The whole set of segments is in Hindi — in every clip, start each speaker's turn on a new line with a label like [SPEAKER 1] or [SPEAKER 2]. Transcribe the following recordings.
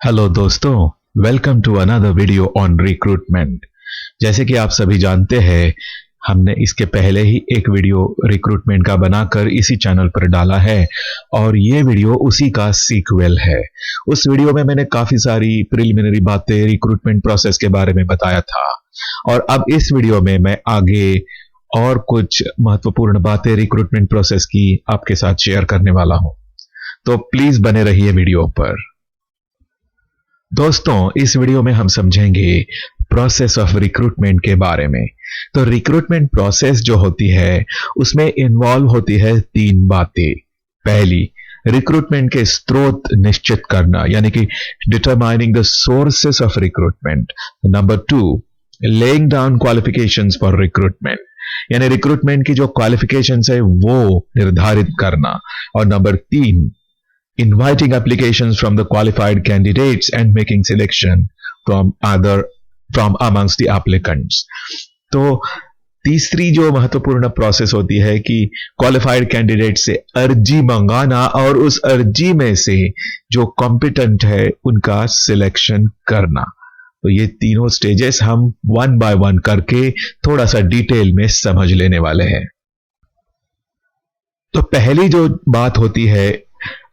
[SPEAKER 1] हेलो दोस्तों, welcome to another video on recruitment. जैसे कि आप सभी जानते हैं, हमने इसके पहले ही एक वीडियो रिक्रूटमेंट का बनाकर इसी चैनल पर डाला है और ये वीडियो उसी का सीक्वल है। उस वीडियो में मैंने काफी सारी प्रिलिमिनरी बातें रिक्रूटमेंट प्रोसेस के बारे में बताया था और अब इस वीडियो में मैं आगे और कुछ महत्वपूर्ण बातें रिक्रूटमेंट प्रोसेस की आपके साथ शेयर करने वाला हूं, तो प्लीज बने रहिए वीडियो पर। दोस्तों, इस वीडियो में हम समझेंगे प्रोसेस ऑफ रिक्रूटमेंट के बारे में। तो रिक्रूटमेंट प्रोसेस जो होती है उसमें इन्वॉल्व होती है तीन बातें। पहली, रिक्रूटमेंट के स्रोत निश्चित करना, यानी कि determining the sources of recruitment. Number two, laying down qualifications for recruitment, यानी रिक्रूटमेंट की जो क्वालिफिकेशंस है वो निर्धारित करना। और नंबर तीन, inviting applications from the qualified candidates and making selection from amongst the applicants। तो तीसरी जो महत्वपूर्ण प्रोसेस होती है कि क्वालिफाइड कैंडिडेट से अर्जी मंगाना और उस अर्जी में से जो कॉम्पिटेंट है उनका सिलेक्शन करना। तो ये तीनों स्टेजेस हम वन बाय वन करके थोड़ा सा डिटेल में समझ लेने वाले हैं। तो पहली जो बात होती है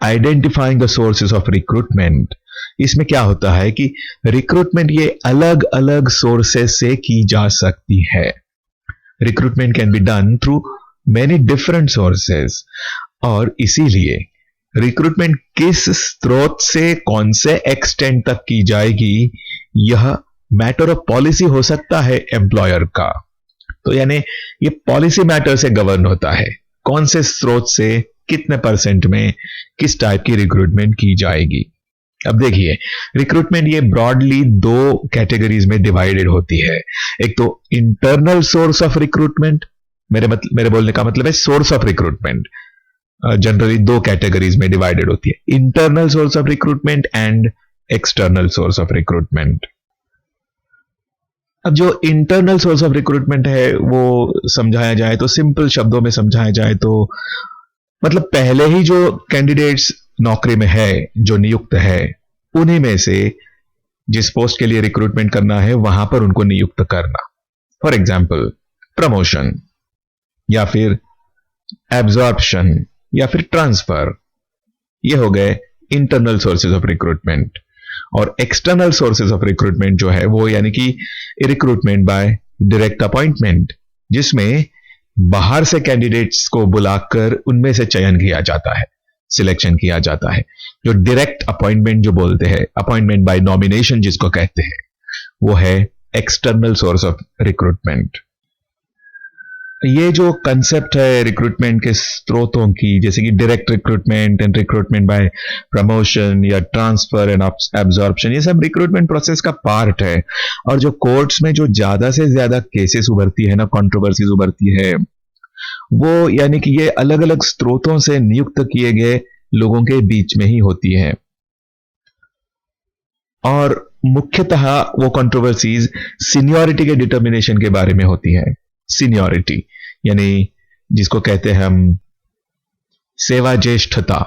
[SPEAKER 1] identifying the sources of recruitment. इसमें क्या होता है कि रिक्रूटमेंट ये अलग अलग सोर्सेस से की जा सकती है। Recruitment can be done through many different sources और इसीलिए रिक्रूटमेंट किस स्रोत से कौन से एक्सटेंट तक की जाएगी यह मैटर ऑफ पॉलिसी हो सकता है एम्प्लॉयर का। तो यानी ये पॉलिसी मैटर से गवर्न होता है, कौन से स्रोत से कितने परसेंट में किस टाइप की रिक्रूटमेंट की जाएगी। अब देखिए, रिक्रूटमेंट ये ब्रॉडली दो कैटेगरीज में डिवाइडेड होती है। एक तो इंटरनल सोर्स ऑफ रिक्रूटमेंट, मेरे बोलने का मतलब है सोर्स ऑफ रिक्रूटमेंट जनरली दो कैटेगरीज में डिवाइडेड होती है, internal source of recruitment and external source of recruitment. अब जो इंटरनल सोर्स ऑफ रिक्रूटमेंट है वो समझाया जाए तो, सिंपल शब्दों में समझाया जाए तो मतलब पहले ही जो कैंडिडेट्स नौकरी में है, जो नियुक्त है, उन्हीं में से जिस पोस्ट के लिए रिक्रूटमेंट करना है वहां पर उनको नियुक्त करना। फॉर एग्जाम्पल प्रमोशन या फिर एब्जॉर्प्शन या फिर ट्रांसफर, ये हो गए इंटरनल सोर्सेज ऑफ रिक्रूटमेंट। और एक्सटर्नल सोर्सेज ऑफ रिक्रूटमेंट जो है वो यानी कि रिक्रूटमेंट बाय डायरेक्ट अपॉइंटमेंट, जिसमें बाहर से कैंडिडेट्स को बुलाकर उनमें से चयन किया जाता है, सिलेक्शन किया जाता है। जो डायरेक्ट अपॉइंटमेंट जो बोलते हैं, अपॉइंटमेंट बाय नॉमिनेशन जिसको कहते हैं, वो है एक्सटर्नल सोर्स ऑफ रिक्रूटमेंट। ये जो कंसेप्ट है रिक्रूटमेंट के स्रोतों की, जैसे कि direct recruitment and recruitment by promotion या ट्रांसफर एंड एब्जॉर्प्शन, ये सब रिक्रूटमेंट प्रोसेस का पार्ट है। और जो कोर्ट्स में जो ज्यादा से ज्यादा केसेस उभरती है ना, कंट्रोवर्सीज उभरती है, वो यानी कि ये अलग अलग स्रोतों से नियुक्त किए गए लोगों के बीच में ही होती है। और मुख्यतः वो कंट्रोवर्सीज सीनियरिटी के डिटर्मिनेशन के बारे में होती है। सीनियरिटी यानी जिसको कहते हैं हम सेवा ज्येष्ठता।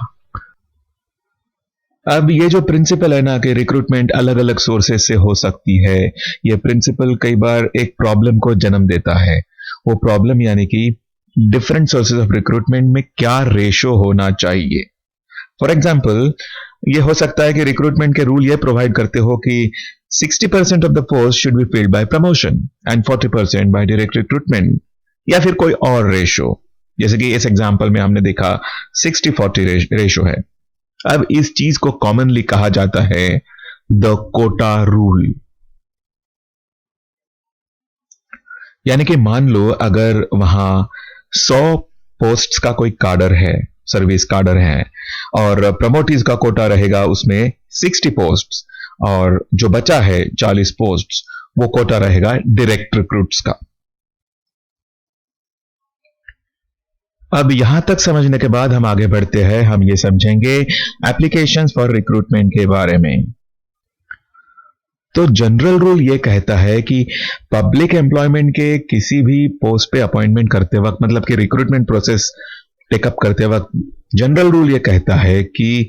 [SPEAKER 1] अब ये जो प्रिंसिपल है ना कि रिक्रूटमेंट अलग अलग सोर्सेस से हो सकती है, ये प्रिंसिपल कई बार एक प्रॉब्लम को जन्म देता है। वो प्रॉब्लम यानी कि डिफरेंट सोर्सेस ऑफ रिक्रूटमेंट में क्या रेशो होना चाहिए। फॉर एग्जाम्पल, ये हो सकता है कि रिक्रूटमेंट के रूल ये प्रोवाइड करते हो कि 60% of the post should be filled by promotion and 40% by direct recruitment, या फिर कोई और रेशो। जैसे कि इस एग्जांपल में हमने देखा 60-40 रेशो है। अब इस चीज को कॉमनली कहा जाता है द कोटा रूल। यानी कि मान लो अगर वहां 100 पोस्ट्स का कोई काडर है, सर्विस काडर है, और प्रमोटीज का कोटा रहेगा उसमें 60 पोस्ट्स, और जो बचा है 40 पोस्ट्स, वो कोटा रहेगा डायरेक्ट रिक्रूट्स का। अब यहां तक समझने के बाद हम आगे बढ़ते हैं, हम ये समझेंगे एप्लीकेशंस फॉर रिक्रूटमेंट के बारे में। तो जनरल रूल ये कहता है कि पब्लिक एम्प्लॉयमेंट के किसी भी पोस्ट पे अपॉइंटमेंट करते वक्त, मतलब कि रिक्रूटमेंट प्रोसेस टेकअप करते वक्त, जनरल रूल ये कहता है कि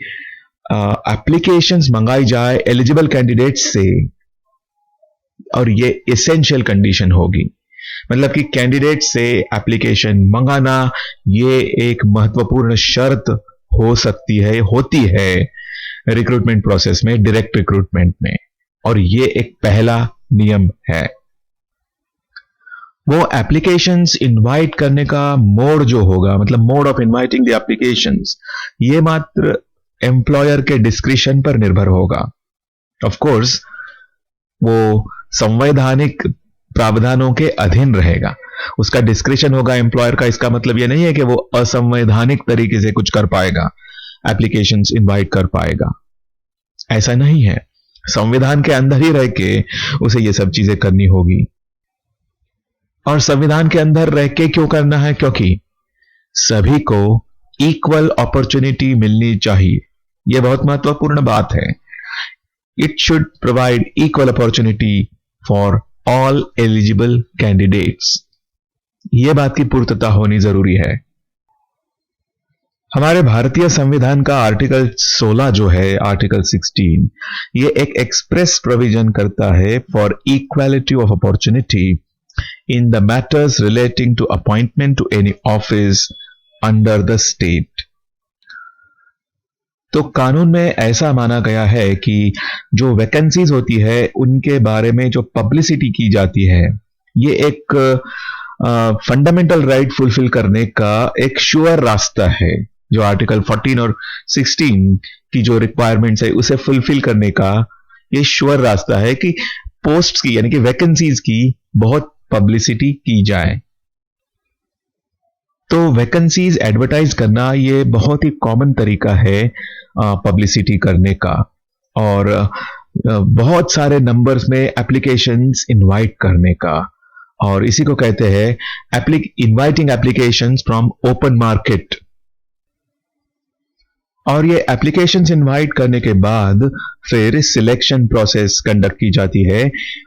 [SPEAKER 1] एप्लीकेशंस मंगाई जाए एलिजिबल कैंडिडेट्स से, और ये एसेंशियल कंडीशन होगी। मतलब कि कैंडिडेट से एप्लीकेशन मंगाना ये एक महत्वपूर्ण शर्त हो सकती है, होती है रिक्रूटमेंट प्रोसेस में, डायरेक्ट रिक्रूटमेंट में, और ये एक पहला नियम है। वो एप्लीकेशंस इनवाइट करने का मोड जो होगा, मतलब mode of inviting the applications, ये मात्र एम्प्लॉयर के डिस्क्रिशन पर निर्भर होगा। ऑफ कोर्स वो संवैधानिक प्रावधानों के अधीन रहेगा, उसका डिस्क्रिशन होगा एम्प्लॉयर का। इसका मतलब यह नहीं है कि वो असंवैधानिक तरीके से कुछ कर पाएगा, एप्लीकेशंस इनवाइट कर पाएगा, ऐसा नहीं है। संविधान के अंदर ही रह के उसे ये सब चीजें करनी होगी। और संविधान के अंदर रह के क्यों करना है? क्योंकि सभी को इक्वल अपॉर्चुनिटी मिलनी चाहिए। यह बहुत महत्वपूर्ण बात है। It should provide equal opportunity for all eligible candidates. यह बात की पूर्तता होनी जरूरी है। हमारे भारतीय संविधान का आर्टिकल 16 जो है, आर्टिकल 16, ये एक एक्सप्रेस प्रोविजन करता है for equality of opportunity in the matters relating to appointment to any office under the state। तो कानून में ऐसा माना गया है कि जो वैकेंसीज होती है उनके बारे में जो पब्लिसिटी की जाती है, ये एक फंडामेंटल राइट फुलफिल करने का एक श्योर रास्ता है। जो आर्टिकल 14 और 16 की जो रिक्वायरमेंट्स है उसे फुलफिल करने का ये श्योर रास्ता है कि पोस्ट्स की, यानी कि वैकेंसीज की बहुत पब्लिसिटी की जाए। तो वैकेंसीज एडवर्टाइज करना ये बहुत ही कॉमन तरीका है पब्लिसिटी करने का, और बहुत सारे नंबर्स में एप्लीकेशंस इनवाइट करने का, और इसी को कहते हैं inviting applications from open market. और ये एप्लीकेशंस इनवाइट करने के बाद फिर सिलेक्शन प्रोसेस कंडक्ट की जाती है।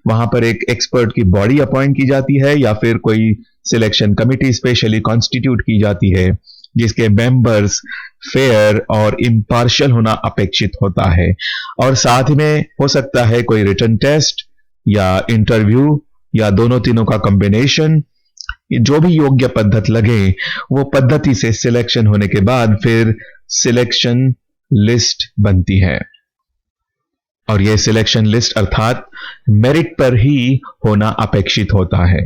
[SPEAKER 1] वहां पर एक एक्सपर्ट की बॉडी अपॉइंट की जाती है, या फिर कोई सिलेक्शन कमिटी स्पेशली कॉन्स्टिट्यूट की जाती है, जिसके मेंबर्स फेयर और इम्पार्शियल होना अपेक्षित होता है। और साथ में हो सकता है कोई रिटन टेस्ट या इंटरव्यू या दोनों तीनों का कॉम्बिनेशन। जो भी योग्य पद्धति लगे वो पद्धति से सिलेक्शन होने के बाद फिर सिलेक्शन लिस्ट बनती है, और यह सिलेक्शन लिस्ट अर्थात मेरिट पर ही होना अपेक्षित होता है।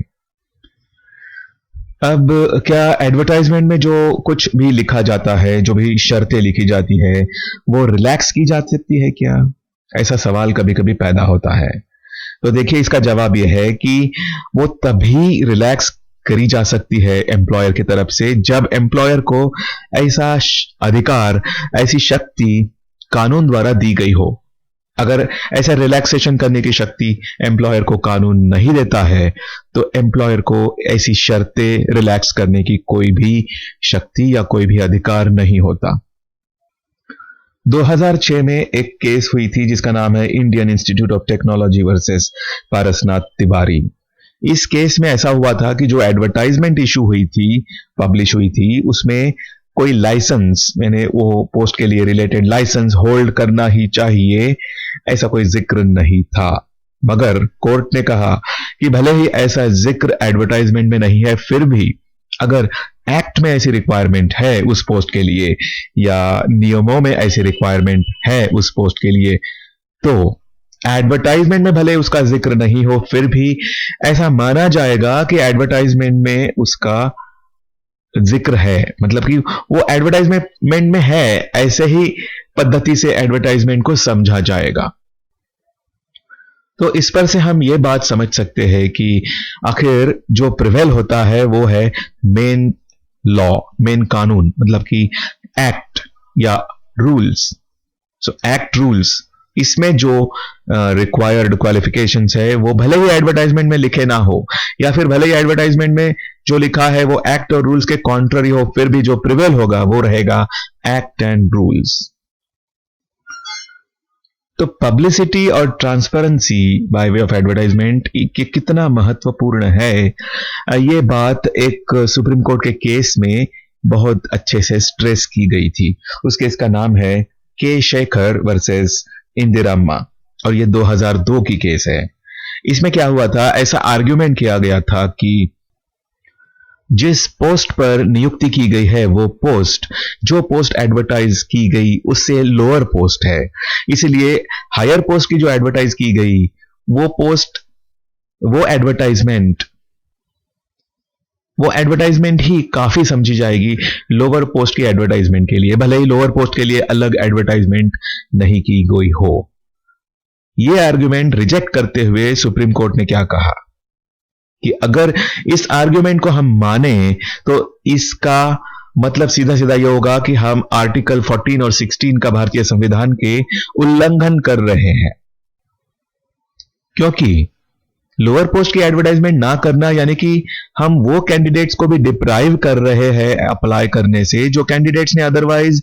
[SPEAKER 1] अब क्या एडवर्टाइजमेंट में जो कुछ भी लिखा जाता है, जो भी शर्तें लिखी जाती है, वो रिलैक्स की जा सकती है क्या? ऐसा सवाल कभी कभी पैदा होता है। तो देखिए, इसका जवाब यह है कि वो तभी रिलैक्स करी जा सकती है एम्प्लॉयर की तरफ से जब एम्प्लॉयर को ऐसा अधिकार, ऐसी शक्ति कानून द्वारा दी गई हो। अगर ऐसा रिलैक्सेशन करने की शक्ति एम्प्लॉयर को कानून नहीं देता है तो एम्प्लॉयर को ऐसी शर्तें रिलैक्स करने की कोई भी शक्ति या कोई भी अधिकार नहीं होता। 2006 में एक केस हुई थी जिसका नाम है Indian institute of technology versus Parasnath Tiwari. इस केस में ऐसा हुआ था कि जो एडवर्टाइजमेंट इशू हुई थी, पब्लिश हुई थी, उसमें कोई लाइसेंस, मैंने वो पोस्ट के लिए रिलेटेड लाइसेंस होल्ड करना ही चाहिए, ऐसा कोई जिक्र नहीं था। मगर कोर्ट ने कहा कि भले ही ऐसा जिक्र एडवर्टाइजमेंट में नहीं है, फिर भी अगर एक्ट में ऐसी रिक्वायरमेंट है उस पोस्ट के लिए या नियमों में ऐसी रिक्वायरमेंट है उस पोस्ट के लिए, तो एडवर्टाइजमेंट में भले उसका जिक्र नहीं हो, फिर भी ऐसा माना जाएगा कि एडवर्टाइजमेंट में उसका जिक्र है। मतलब कि वो एडवर्टाइजमेंट में है, ऐसे ही पद्धति से एडवर्टाइजमेंट को समझा जाएगा। तो इस पर से हम ये बात समझ सकते हैं कि आखिर जो प्रिवेल होता है वो है मेन लॉ, मेन कानून, मतलब कि एक्ट या रूल्स। सो एक्ट रूल्स, इसमें जो रिक्वायर्ड क्वालिफिकेशंस है वो भले ही एडवर्टाइजमेंट में लिखे ना हो, या फिर भले ही एडवर्टाइजमेंट में जो लिखा है वो एक्ट और रूल्स के कॉन्ट्ररी हो, फिर भी जो प्रिवेल होगा वो रहेगा एक्ट एंड रूल्स। तो पब्लिसिटी और transparency by way of advertisement कितना महत्वपूर्ण है, ये बात एक सुप्रीम कोर्ट के केस में बहुत अच्छे से स्ट्रेस की गई थी। उस केस का नाम है के शेखर वर्सेस इंदिराम्मा, और ये 2002 की केस है। इसमें क्या हुआ था, ऐसा आर्ग्यूमेंट किया गया था कि जिस पोस्ट पर नियुक्ति की गई है वो पोस्ट, जो पोस्ट एडवर्टाइज की गई उससे लोअर पोस्ट है, इसलिए हायर पोस्ट की जो एडवर्टाइज की गई वो पोस्ट, वो एडवर्टाइजमेंट ही काफी समझी जाएगी लोअर पोस्ट की एडवर्टाइजमेंट के लिए, भले ही लोअर पोस्ट के लिए अलग एडवर्टाइजमेंट नहीं की गई हो। यह आर्ग्यूमेंट रिजेक्ट करते हुए सुप्रीम कोर्ट ने क्या कहा कि अगर इस आर्ग्यूमेंट को हम माने तो इसका मतलब सीधा सीधा यह होगा कि हम आर्टिकल 14 और 16 का भारतीय संविधान के उल्लंघन कर रहे हैं, क्योंकि लोअर पोस्ट की एडवर्टाइजमेंट ना करना यानी कि हम वो कैंडिडेट्स को भी डिप्राइव कर रहे हैं अप्लाई करने से, जो कैंडिडेट्स ने अदरवाइज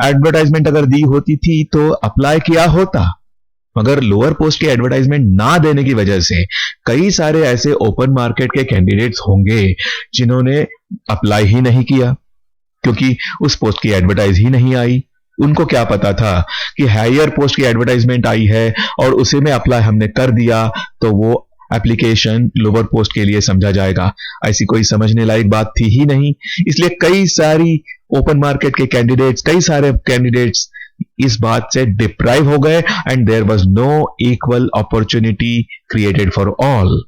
[SPEAKER 1] एडवर्टाइजमेंट अगर दी होती थी तो अप्लाई किया होता, मगर लोअर पोस्ट की एडवर्टाइजमेंट ना देने की वजह से कई सारे ऐसे ओपन मार्केट के कैंडिडेट्स होंगे जिन्होंने अप्लाई ही नहीं किया, क्योंकि उस पोस्ट की एडवर्टाइज ही नहीं आई। उनको क्या पता था कि हायर पोस्ट की एडवर्टाइजमेंट आई है और उसी में अप्लाई हमने कर दिया तो वो एप्लीकेशन लोअर पोस्ट के लिए समझा जाएगा। ऐसी कोई समझने लायक बात थी ही नहीं, इसलिए कई सारी ओपन मार्केट के कैंडिडेट्स, कई सारे कैंडिडेट्स इस बात से डिप्राइव हो गए and there was no equal opportunity created for all.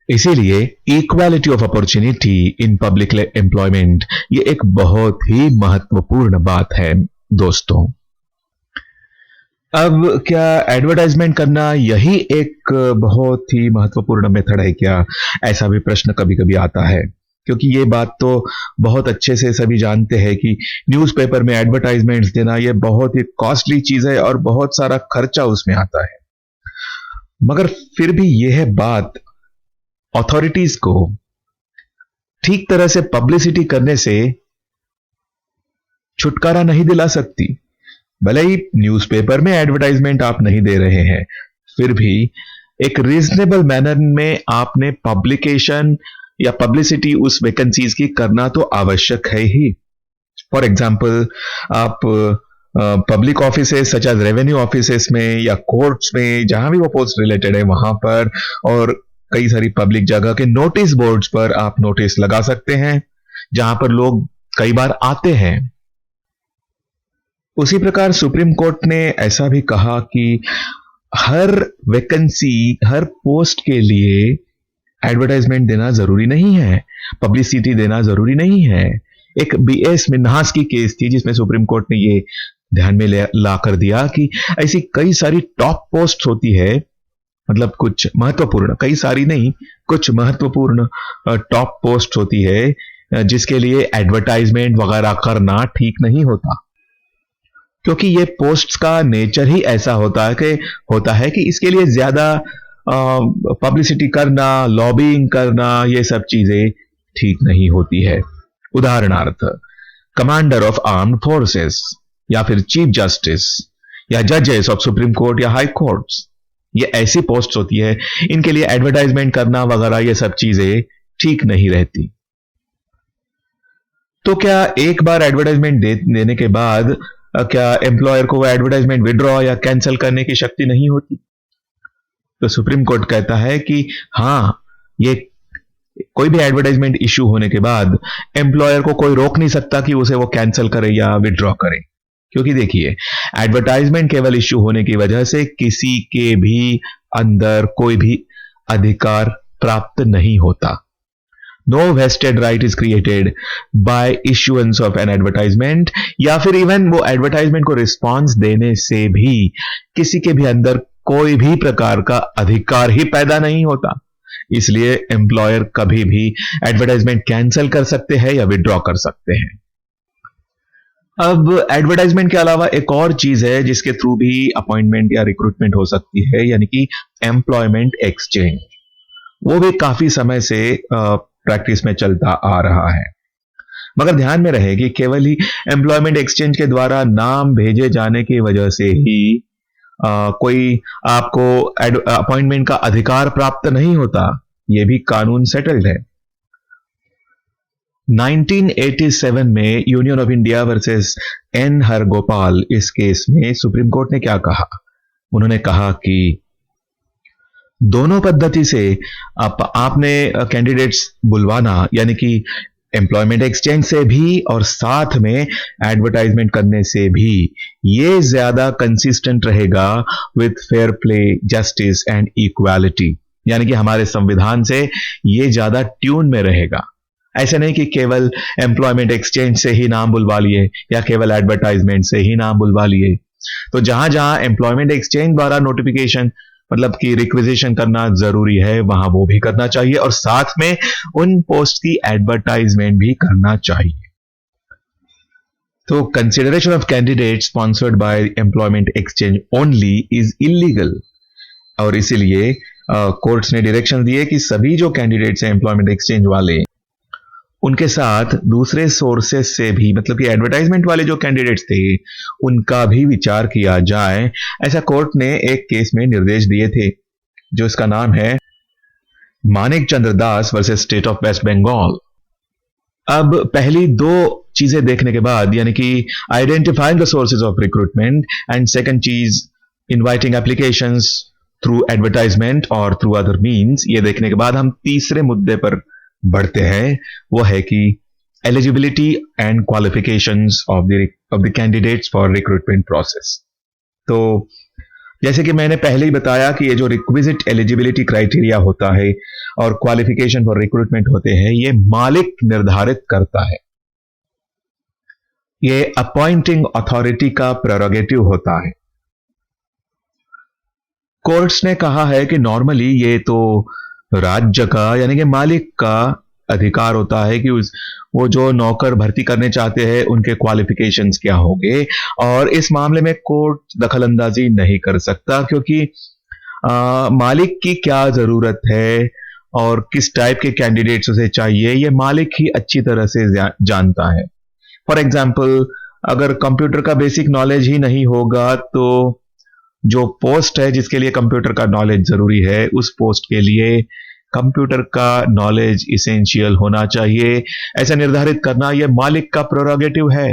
[SPEAKER 1] इसीलिए equality of opportunity in public employment ये एक बहुत ही महत्वपूर्ण बात है दोस्तों। अब क्या एडवर्टाइजमेंट करना यही एक बहुत ही महत्वपूर्ण मेथड है क्या? ऐसा भी प्रश्न कभी कभी आता है, क्योंकि ये बात तो बहुत अच्छे से सभी जानते हैं कि न्यूज़पेपर में एडवर्टाइजमेंट्स देना ये बहुत ही कॉस्टली चीज है और बहुत सारा खर्चा उसमें आता है। मगर फिर भी यह बात अथॉरिटीज को ठीक तरह से पब्लिसिटी करने से छुटकारा नहीं दिला सकती। भले ही न्यूज़पेपर में एडवर्टाइजमेंट आप नहीं दे रहे हैं, फिर भी एक रीजनेबल मैनर में आपने पब्लिकेशन या पब्लिसिटी उस वैकेंसीज की करना तो आवश्यक है ही। फॉर एग्जाम्पल, आप public offices such as revenue offices में या कोर्ट्स में, जहां भी वो पोस्ट रिलेटेड है वहां पर, और कई सारी पब्लिक जगह के नोटिस बोर्ड्स पर आप नोटिस लगा सकते हैं जहां पर लोग कई बार आते हैं। उसी प्रकार सुप्रीम कोर्ट ने ऐसा भी कहा कि हर वैकेंसी, हर पोस्ट के लिए एडवर्टाइजमेंट देना जरूरी नहीं है, पब्लिसिटी देना जरूरी नहीं है। एक बीएस मिन्हास की केस थी जिसमें सुप्रीम कोर्ट ने ये ध्यान में ला कर दिया कि ऐसी कई सारी टॉप पोस्ट होती है, मतलब कुछ महत्वपूर्ण, कई सारी नहीं, कुछ महत्वपूर्ण टॉप पोस्ट होती है जिसके लिए एडवर्टाइजमेंट वगैरह करना ठीक नहीं होता, क्योंकि ये पोस्ट्स का नेचर ही ऐसा होता है कि इसके लिए ज्यादा पब्लिसिटी करना, लॉबिंग करना, ये सब चीजें ठीक नहीं होती है। उदाहरणार्थ, कमांडर ऑफ आर्म्ड फोर्सेस या फिर चीफ जस्टिस या जजेस ऑफ सुप्रीम कोर्ट या हाई कोर्ट्स, ये ऐसी पोस्ट होती है, इनके लिए एडवर्टाइजमेंट करना वगैरह ये सब चीजें ठीक नहीं रहती। तो क्या एक बार एडवर्टाइजमेंट देने के बाद क्या एम्प्लॉयर को वो एडवर्टाइजमेंट विड्रॉ या कैंसिल करने की शक्ति नहीं होती? तो सुप्रीम कोर्ट कहता है कि हां, ये कोई भी एडवर्टाइजमेंट इश्यू होने के बाद एम्प्लॉयर को कोई रोक नहीं सकता कि उसे वो कैंसिल करे या विड्रॉ करे, क्योंकि देखिए, एडवर्टाइजमेंट केवल इश्यू होने की वजह से किसी के भी अंदर कोई भी अधिकार प्राप्त नहीं होता। No vested right is created by issuance of an advertisement, या फिर इवन वो एडवर्टाइजमेंट को रिस्पॉन्स देने से भी किसी के भी अंदर कोई भी प्रकार का अधिकार ही पैदा नहीं होता। इसलिए एम्प्लॉयर कभी भी एडवर्टाइजमेंट कैंसिल कर सकते हैं या विड्रॉ कर सकते हैं। अब एडवर्टाइजमेंट के अलावा एक और चीज है जिसके थ्रू भी अपॉइंटमेंट या रिक्रूटमेंट हो सकती है, यानी कि एम्प्लॉयमेंट एक्सचेंज। वो भी काफी समय से प्रैक्टिस में चलता आ रहा है, मगर ध्यान में रहे कि केवल ही एम्प्लॉयमेंट एक्सचेंज के द्वारा नाम भेजे जाने की वजह से ही कोई आपको अपॉइंटमेंट का अधिकार प्राप्त नहीं होता। यह भी कानून सेटल्ड है। 1987 में Union of India versus N Hargopal, इस केस में सुप्रीम कोर्ट ने क्या कहा? उन्होंने कहा कि दोनों पद्धति से आपने कैंडिडेट्स बुलवाना, यानी कि एम्प्लॉयमेंट एक्सचेंज से भी और साथ में एडवर्टाइजमेंट करने से भी, ये ज्यादा कंसिस्टेंट रहेगा with fair play, justice and equality. यानी कि हमारे संविधान से ये ज्यादा ट्यून में रहेगा। ऐसे नहीं कि केवल एम्प्लॉयमेंट एक्सचेंज से ही नाम बुलवा लिए या केवल एडवर्टाइजमेंट से ही नाम बुलवा लिए। तो जहां जहां एम्प्लॉयमेंट एक्सचेंज द्वारा नोटिफिकेशन मतलब कि रिक्विजिशन करना जरूरी है, वहां वो भी करना चाहिए और साथ में उन पोस्ट की एडवर्टाइजमेंट भी करना चाहिए। तो consideration of candidate sponsored by employment exchange only is illegal, और इसीलिए कोर्ट्स ने डायरेक्शन दिए कि सभी जो कैंडिडेट्स हैं एम्प्लॉयमेंट एक्सचेंज वाले, उनके साथ दूसरे सोर्सेस से भी, मतलब कि एडवर्टाइजमेंट वाले जो कैंडिडेट्स थे उनका भी विचार किया जाए। ऐसा कोर्ट ने एक केस में निर्देश दिए थे, जो इसका नाम है Manik Chandra Das versus State of West Bengal. अब पहली दो चीजें देखने के बाद, यानी कि identifying the sources of recruitment and second चीज इनवाइटिंग एप्लीकेशंस थ्रू एडवर्टाइजमेंट और थ्रू अदर मीन्स, ये देखने के बाद हम तीसरे मुद्दे पर बढ़ते हैं। वो है कि eligibility and qualifications of the candidates for recruitment process. तो जैसे कि मैंने पहले ही बताया कि ये जो रिक्विजिट एलिजिबिलिटी क्राइटेरिया होता है और क्वालिफिकेशन फॉर रिक्रूटमेंट होते हैं, ये मालिक निर्धारित करता है। ये अपॉइंटिंग अथॉरिटी का प्रेरोगेटिव होता है। कोर्ट्स ने कहा है कि नॉर्मली ये तो राज्य का, यानी कि मालिक का अधिकार होता है कि वो जो नौकर भर्ती करने चाहते हैं उनके क्वालिफिकेशंस क्या होंगे, और इस मामले में कोर्ट दखलंदाजी नहीं कर सकता, क्योंकि मालिक की क्या जरूरत है और किस टाइप के कैंडिडेट्स उसे चाहिए, ये मालिक ही अच्छी तरह से जानता है। फॉर एग्जाम्पल, अगर कंप्यूटर का बेसिक नॉलेज ही नहीं होगा तो जो पोस्ट है जिसके लिए कंप्यूटर का नॉलेज जरूरी है, उस पोस्ट के लिए कंप्यूटर का नॉलेज इसेंशियल होना चाहिए। ऐसा निर्धारित करना यह मालिक का प्रेरोगेटिव है।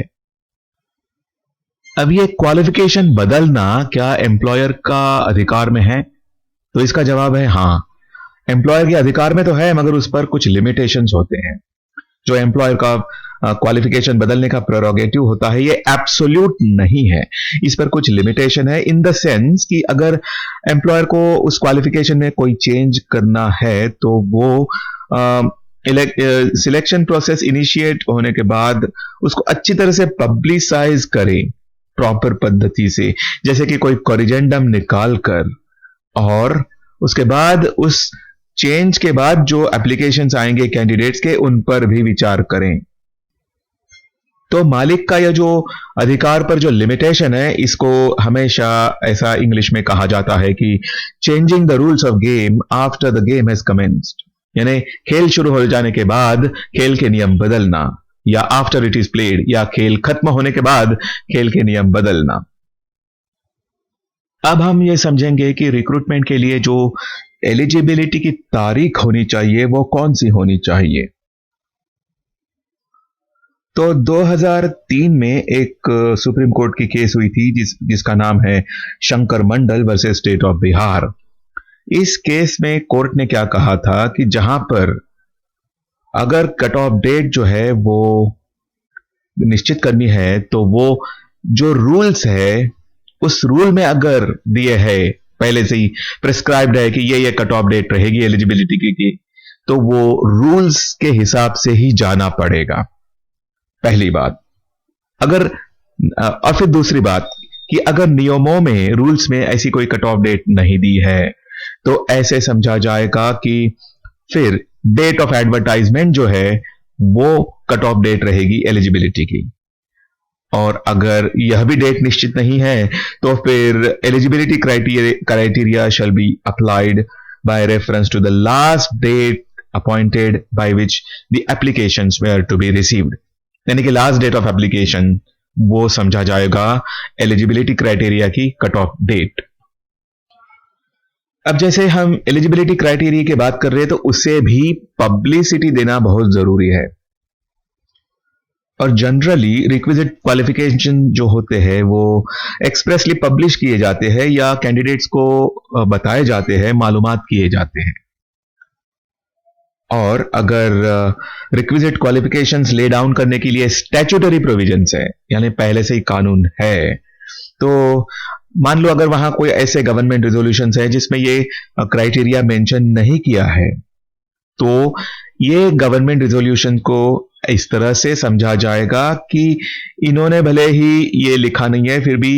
[SPEAKER 1] अब ये क्वालिफिकेशन बदलना क्या एम्प्लॉयर का अधिकार में है? तो इसका जवाब है हाँ, एम्प्लॉयर के अधिकार में तो है, मगर उस पर कुछ लिमिटेशंस होते हैं। जो एम्प्लॉयर का क्वालिफिकेशन बदलने का प्रेरोगेटिव होता है, ये एब्सोल्यूट नहीं है, इस पर कुछ लिमिटेशन है। इन द सेंस कि अगर एम्प्लॉयर को उस क्वालिफिकेशन में कोई चेंज करना है तो वो सिलेक्शन प्रोसेस इनिशिएट होने के बाद उसको अच्छी तरह से पब्लिसाइज करे प्रॉपर पद्धति से, जैसे कि कोई कोरिजेंडम निकाल कर, और उसके बाद उस चेंज के बाद जो एप्लीकेशंस आएंगे कैंडिडेट्स के, उन पर भी विचार करें। तो मालिक का यह जो अधिकार पर जो लिमिटेशन है, इसको हमेशा ऐसा इंग्लिश में कहा जाता है कि changing the rules of game after the game has commenced, यानी खेल शुरू हो जाने के बाद खेल के नियम बदलना, या आफ्टर इट इज प्लेड, या खेल खत्म होने के बाद खेल के नियम बदलना। अब हम ये समझेंगे कि रिक्रूटमेंट के लिए जो एलिजिबिलिटी की तारीख होनी चाहिए वो कौन सी होनी चाहिए। तो 2003 में एक सुप्रीम कोर्ट की केस हुई थी जिसका नाम है शंकर मंडल वर्सेस स्टेट ऑफ बिहार। इस केस में कोर्ट ने क्या कहा था कि जहां पर अगर कट ऑफ डेट जो है वो निश्चित करनी है, तो वो जो रूल्स है उस रूल में अगर दिए है, पहले से ही प्रिस्क्राइब्ड है कि ये कट ऑफ डेट रहेगी एलिजिबिलिटी की, तो वो रूल्स के हिसाब से ही जाना पड़ेगा, पहली बात। अगर और फिर दूसरी बात कि अगर नियमों में, रूल्स में ऐसी कोई कट ऑफ डेट नहीं दी है, तो ऐसे समझा जाएगा कि फिर डेट ऑफ एडवर्टाइजमेंट जो है वो कट ऑफ डेट रहेगी एलिजिबिलिटी की। और अगर यह भी डेट निश्चित नहीं है, तो फिर eligibility criteria shall be applied by reference to the last date appointed by which the applications were to be received, यानी कि लास्ट डेट ऑफ एप्लीकेशन वो समझा जाएगा एलिजिबिलिटी क्राइटेरिया की कट ऑफ डेट। अब जैसे हम एलिजिबिलिटी क्राइटेरिया की बात कर रहे हैं, तो उसे भी पब्लिसिटी देना बहुत जरूरी है। और जनरली रिक्विजिट क्वालिफिकेशन जो होते हैं वो एक्सप्रेसली पब्लिश किए जाते हैं या कैंडिडेट्स को बताए जाते हैं, मालूमात किए जाते हैं। और अगर रिक्विजिट क्वालिफिकेशंस ले डाउन करने के लिए स्टैट्यूटरी प्रोविजंस है, यानी पहले से ही कानून है, तो मान लो अगर वहां कोई ऐसे गवर्नमेंट रेजोल्यूशंस है जिसमें ये क्राइटेरिया मेंशन नहीं किया है, तो ये गवर्नमेंट रेजोल्यूशन को इस तरह से समझा जाएगा कि इन्होंने भले ही ये लिखा नहीं है, फिर भी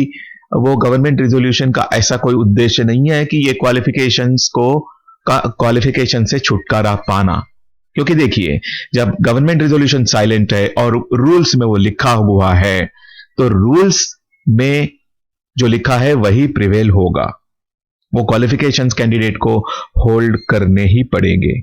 [SPEAKER 1] वो गवर्नमेंट रेजोल्यूशन का ऐसा कोई उद्देश्य नहीं है कि ये क्वालिफिकेशन से छुटकारा पाना। क्योंकि देखिए, जब गवर्नमेंट रेजोल्यूशन साइलेंट है और रूल्स में वो लिखा हुआ है, तो रूल्स में जो लिखा है वही प्रिवेल होगा। वो क्वालिफिकेशंस कैंडिडेट को होल्ड करने ही पड़ेंगे।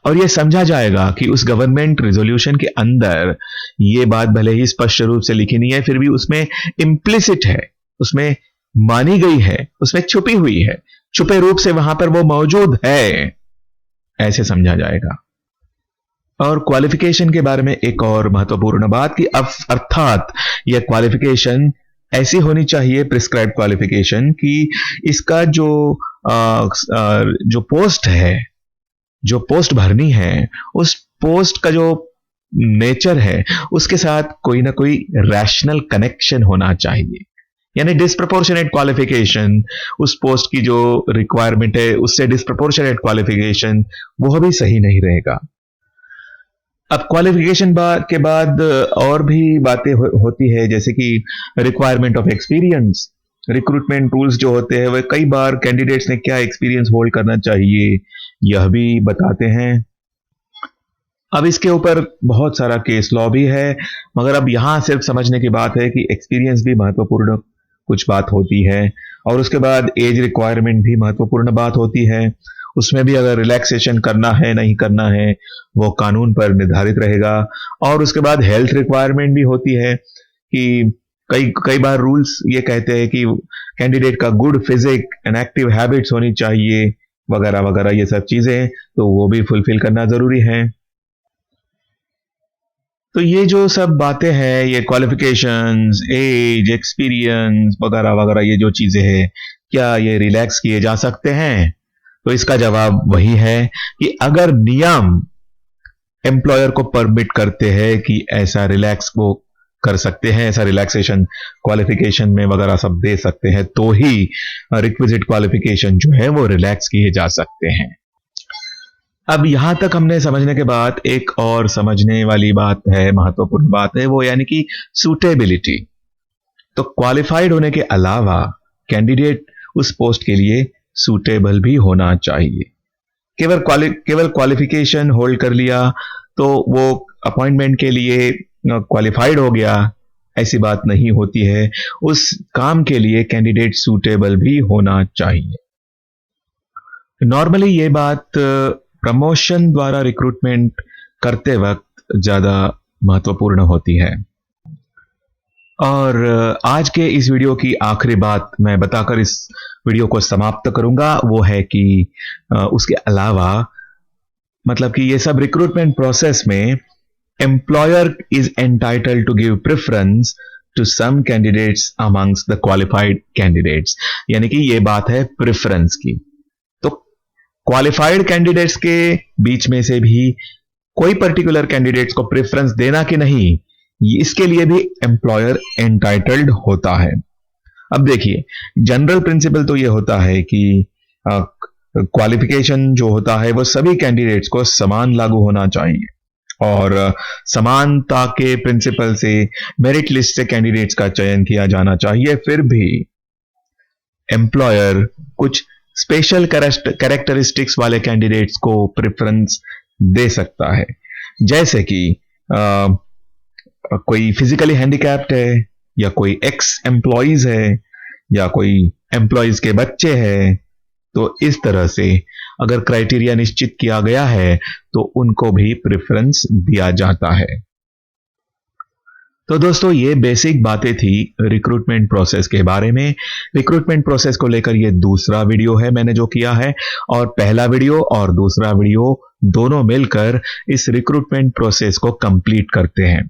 [SPEAKER 1] और यह समझा जाएगा कि उस गवर्नमेंट रेजोल्यूशन के अंदर यह बात भले ही स्पष्ट रूप से लिखी नहीं है, फिर भी उसमें इम्प्लिसिट है, उसमें मानी गई है, उसमें छुपी हुई है, छुपे रूप से वहां पर वो मौजूद है, ऐसे समझा जाएगा। और क्वालिफिकेशन के बारे में एक और महत्वपूर्ण बात कि अर्थात यह क्वालिफिकेशन ऐसी होनी चाहिए, प्रिस्क्राइब क्वालिफिकेशन, कि इसका जो पोस्ट है, जो पोस्ट भरनी है, उस पोस्ट का जो नेचर है उसके साथ कोई ना कोई रैशनल कनेक्शन होना चाहिए। यानी डिस्प्रपोर्शनेट क्वालिफिकेशन, उस पोस्ट की जो रिक्वायरमेंट है उससे डिस्प्रपोर्शनेट क्वालिफिकेशन, वो भी सही नहीं रहेगा। अब क्वालिफिकेशन के बाद और भी बातें होती है, जैसे कि requirement of experience. Recruitment rules जो होते हैं वह कई बार कैंडिडेट्स ने क्या एक्सपीरियंस होल्ड करना चाहिए यह भी बताते हैं। अब इसके ऊपर बहुत सारा केस लॉ भी है, मगर अब यहां सिर्फ समझने की बात है कि एक्सपीरियंस भी महत्वपूर्ण कुछ बात होती है, और उसके बाद एज रिक्वायरमेंट भी महत्वपूर्ण बात होती है। उसमें भी अगर रिलैक्सेशन करना है नहीं करना है वो कानून पर निर्धारित रहेगा। और उसके बाद हेल्थ रिक्वायरमेंट भी होती है कि कई बार रूल्स ये कहते हैं कि कैंडिडेट का good physique and active habits होनी चाहिए, वगैरह वगैरह, ये सब चीजें तो वो भी फुलफिल करना जरूरी है। तो ये जो सब बातें हैं, ये क्वालिफिकेशंस, एज, एक्सपीरियंस वगैरह वगैरह, ये जो चीजें हैं, क्या ये रिलैक्स किए जा सकते हैं? तो इसका जवाब वही है कि अगर नियम एम्प्लॉयर को परमिट करते हैं कि ऐसा रिलैक्स वो कर सकते हैं, ऐसा रिलैक्सेशन क्वालिफिकेशन में वगैरह सब दे सकते हैं, तो ही रिक्विजिट क्वालिफिकेशन जो है वो रिलैक्स किए जा सकते हैं। अब यहां तक हमने समझने के बाद एक और समझने वाली बात है, महत्वपूर्ण बात है, वो यानी कि सूटेबिलिटी। तो क्वालिफाइड होने के अलावा कैंडिडेट उस पोस्ट के लिए सूटेबल भी होना चाहिए। केवल क्वालिफिकेशन होल्ड कर लिया तो वो अपॉइंटमेंट के लिए क्वालिफाइड हो गया, ऐसी बात नहीं होती है। उस काम के लिए कैंडिडेट सूटेबल भी होना चाहिए। नॉर्मली ये बात प्रमोशन द्वारा रिक्रूटमेंट करते वक्त ज्यादा महत्वपूर्ण होती है। और आज के इस वीडियो की आखिरी बात मैं बताकर इस वीडियो को समाप्त करूंगा, वो है कि उसके अलावा मतलब कि ये सब रिक्रूटमेंट प्रोसेस में employer is entitled to give preference to some candidates amongst the qualified candidates. यानी कि ये बात है प्रेफरेंस की। तो क्वालिफाइड कैंडिडेट्स के बीच में से भी कोई पर्टिकुलर कैंडिडेट्स को प्रेफरेंस देना कि नहीं, इसके लिए भी एम्प्लॉयर एंटाइटल्ड होता है। अब देखिए, जनरल प्रिंसिपल तो ये होता है कि क्वालिफिकेशन जो होता है वो सभी कैंडिडेट्स को समान लागू होना चाहिए, और समानता के प्रिंसिपल से मेरिट लिस्ट से कैंडिडेट्स का चयन किया जाना चाहिए। फिर भी एम्प्लॉयर कुछ स्पेशल कैरेक्टरिस्टिक्स वाले कैंडिडेट्स को प्रेफरेंस दे सकता है, जैसे कि कोई फिजिकली हैंडीकैप्ड है, या कोई एक्स एम्प्लॉइज है, या कोई एम्प्लॉइज के बच्चे हैं। तो इस तरह से अगर क्राइटेरिया निश्चित किया गया है तो उनको भी प्रेफरेंस दिया जाता है। तो दोस्तों ये बेसिक बातें थी रिक्रूटमेंट प्रोसेस के बारे में। रिक्रूटमेंट प्रोसेस को लेकर ये दूसरा वीडियो है मैंने जो किया है, और पहला वीडियो और दूसरा वीडियो दोनों मिलकर इस रिक्रूटमेंट प्रोसेस को कंप्लीट करते हैं।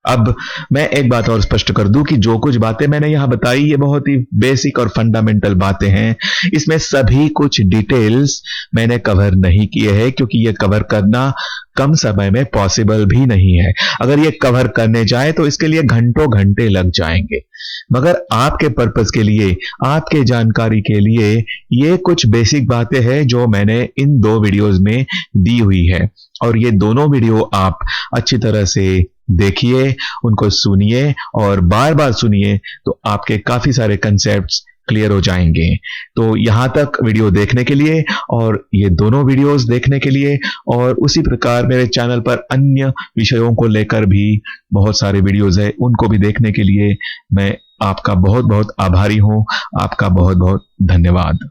[SPEAKER 1] अब मैं एक बात और स्पष्ट कर दूं कि जो कुछ बातें मैंने यहां बताई ये बहुत ही बेसिक और फंडामेंटल बातें हैं। इसमें सभी कुछ डिटेल्स मैंने कवर नहीं किए हैं, क्योंकि ये कवर करना कम समय में पॉसिबल भी नहीं है। अगर ये कवर करने जाए तो इसके लिए घंटों घंटे लग जाएंगे। मगर आपके पर्पस के लिए, आपके जानकारी के लिए ये कुछ बेसिक बातें हैं जो मैंने इन दो वीडियोस में दी हुई है, और ये दोनों वीडियो आप अच्छी तरह से देखिए, उनको सुनिए और बार बार सुनिए, तो आपके काफी सारे कंसेप्ट्स क्लियर हो जाएंगे। तो यहां तक वीडियो देखने के लिए और ये दोनों वीडियोस देखने के लिए, और उसी प्रकार मेरे चैनल पर अन्य विषयों को लेकर भी बहुत सारे वीडियोस है, उनको भी देखने के लिए मैं आपका बहुत बहुत आभारी हूं। आपका बहुत बहुत धन्यवाद।